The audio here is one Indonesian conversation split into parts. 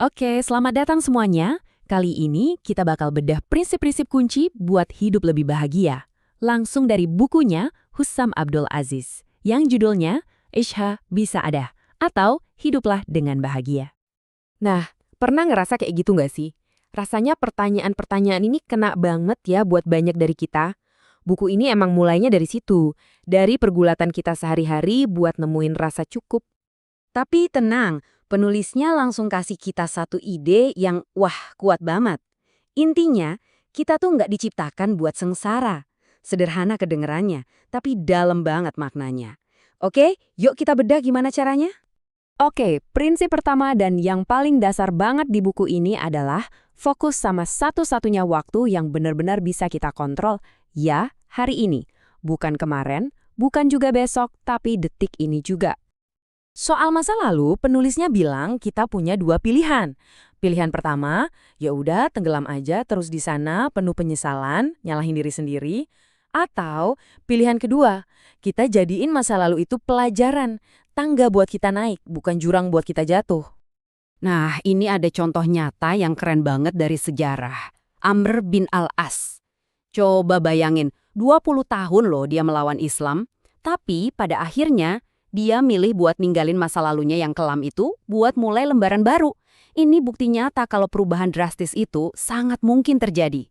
Oke, selamat datang semuanya. Kali ini kita bakal bedah prinsip-prinsip kunci buat hidup lebih bahagia. Langsung dari bukunya Hussam Abdul Aziz, yang judulnya Isha Bisa Ada, atau Hiduplah Dengan Bahagia. Nah, pernah ngerasa kayak gitu nggak sih? Rasanya pertanyaan-pertanyaan ini kena banget ya buat banyak dari kita. Buku ini emang mulainya dari situ, dari pergulatan kita sehari-hari buat nemuin rasa cukup. Tapi tenang, penulisnya langsung kasih kita satu ide yang wah kuat banget. Intinya, kita tuh nggak diciptakan buat sengsara. Sederhana kedengerannya, tapi dalam banget maknanya. Oke, yuk kita bedah gimana caranya? Oke, prinsip pertama dan yang paling dasar banget di buku ini adalah fokus sama satu-satunya waktu yang benar-benar bisa kita kontrol, ya hari ini. Bukan kemarin, bukan juga besok, tapi detik ini juga. Soal masa lalu, penulisnya bilang kita punya dua pilihan. Pilihan pertama, ya udah tenggelam aja terus di sana penuh penyesalan, nyalahin diri sendiri. Atau pilihan kedua, kita jadiin masa lalu itu pelajaran, tangga buat kita naik, bukan jurang buat kita jatuh. Nah, ini ada contoh nyata yang keren banget dari sejarah. Amr bin al-As. Coba bayangin, 20 tahun loh dia melawan Islam, tapi pada akhirnya dia milih buat ninggalin masa lalunya yang kelam itu buat mulai lembaran baru. Ini bukti nyata kalau perubahan drastis itu sangat mungkin terjadi.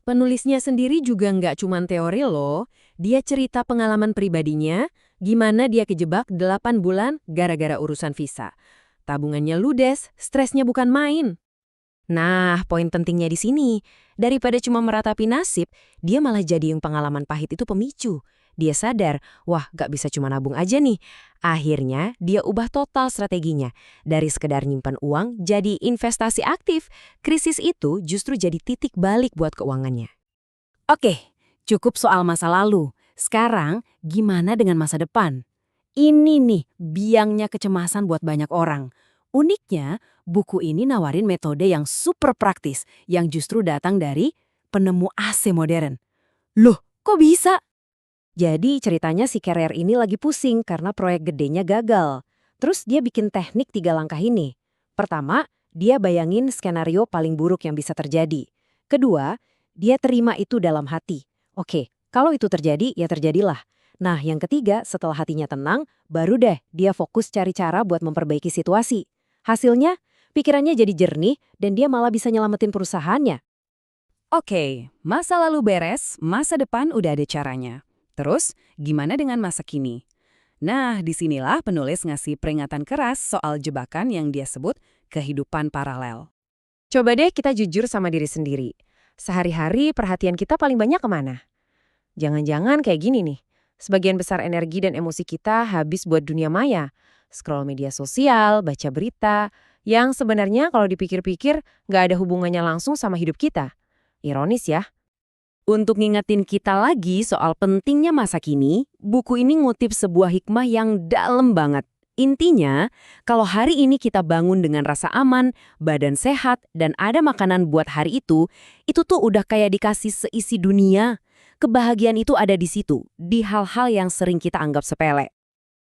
Penulisnya sendiri juga nggak cuma teori loh, dia cerita pengalaman pribadinya, gimana dia kejebak 8 bulan gara-gara urusan visa. Tabungannya ludes, stresnya bukan main. Nah, poin pentingnya di sini, daripada cuma meratapi nasib, dia malah jadi yang pengalaman pahit itu pemicu. Dia sadar, wah gak bisa cuma nabung aja nih. Akhirnya, dia ubah total strateginya. Dari sekedar nyimpan uang, jadi investasi aktif. Krisis itu justru jadi titik balik buat keuangannya. Oke, cukup soal masa lalu. Sekarang, gimana dengan masa depan? Ini nih, biangnya kecemasan buat banyak orang. Uniknya, buku ini nawarin metode yang super praktis, yang justru datang dari penemu AC modern. Loh, kok bisa? Jadi ceritanya si carrier ini lagi pusing karena proyek gedenya gagal. Terus dia bikin teknik 3 langkah ini. Pertama, dia bayangin skenario paling buruk yang bisa terjadi. Kedua, dia terima itu dalam hati. Oke, kalau itu terjadi, ya terjadilah. Nah, yang ketiga, setelah hatinya tenang, baru deh dia fokus cari cara buat memperbaiki situasi. Hasilnya, pikirannya jadi jernih dan dia malah bisa nyelamatin perusahaannya. Oke, masa lalu beres, masa depan udah ada caranya. Terus, gimana dengan masa kini? Nah, disinilah penulis ngasih peringatan keras soal jebakan yang dia sebut kehidupan paralel. Coba deh kita jujur sama diri sendiri. Sehari-hari perhatian kita paling banyak kemana? Jangan-jangan kayak gini nih. Sebagian besar energi dan emosi kita habis buat dunia maya. Scroll media sosial, baca berita, yang sebenarnya kalau dipikir-pikir nggak ada hubungannya langsung sama hidup kita. Ironis ya. Untuk ngingetin kita lagi soal pentingnya masa kini, buku ini ngutip sebuah hikmah yang dalam banget. Intinya, kalau hari ini kita bangun dengan rasa aman, badan sehat, dan ada makanan buat hari itu tuh udah kayak dikasih seisi dunia. Kebahagiaan itu ada di situ, di hal-hal yang sering kita anggap sepele.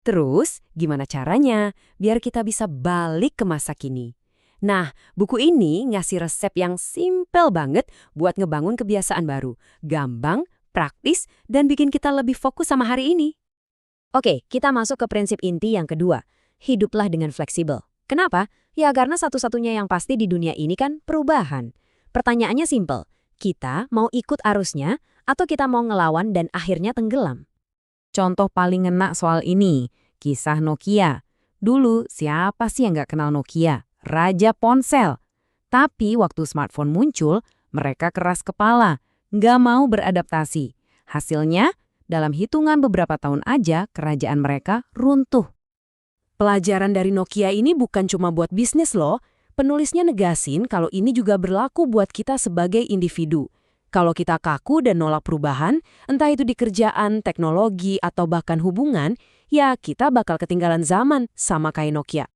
Terus, gimana caranya biar kita bisa balik ke masa kini? Nah, buku ini ngasih resep yang simpel banget buat ngebangun kebiasaan baru. Gampang, praktis, dan bikin kita lebih fokus sama hari ini. Oke, kita masuk ke prinsip inti yang kedua. Hiduplah dengan fleksibel. Kenapa? Ya karena satu-satunya yang pasti di dunia ini kan perubahan. Pertanyaannya simpel. Kita mau ikut arusnya atau kita mau ngelawan dan akhirnya tenggelam? Contoh paling ngena soal ini, kisah Nokia. Dulu, siapa sih yang nggak kenal Nokia? Raja ponsel. Tapi waktu smartphone muncul, mereka keras kepala, nggak mau beradaptasi. Hasilnya, dalam hitungan beberapa tahun aja, kerajaan mereka runtuh. Pelajaran dari Nokia ini bukan cuma buat bisnis loh. Penulisnya negasin kalau ini juga berlaku buat kita sebagai individu. Kalau kita kaku dan nolak perubahan, entah itu di kerjaan, teknologi, atau bahkan hubungan, ya kita bakal ketinggalan zaman sama kayak Nokia.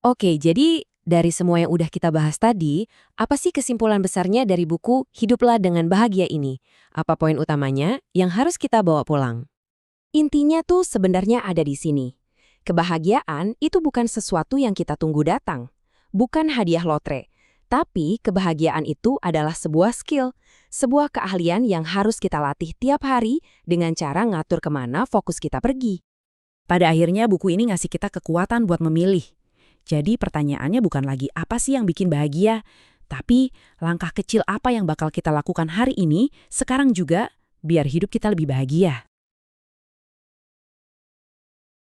Oke, jadi dari semua yang udah kita bahas tadi, apa sih kesimpulan besarnya dari buku Hiduplah Dengan Bahagia ini? Apa poin utamanya yang harus kita bawa pulang? Intinya tuh sebenarnya ada di sini. Kebahagiaan itu bukan sesuatu yang kita tunggu datang. bukan hadiah lotre. Tapi kebahagiaan itu adalah sebuah skill, sebuah keahlian yang harus kita latih tiap hari dengan cara ngatur kemana fokus kita pergi. Pada akhirnya buku ini ngasih kita kekuatan buat memilih. Jadi pertanyaannya bukan lagi apa sih yang bikin bahagia, tapi langkah kecil apa yang bakal kita lakukan hari ini, sekarang juga, biar hidup kita lebih bahagia.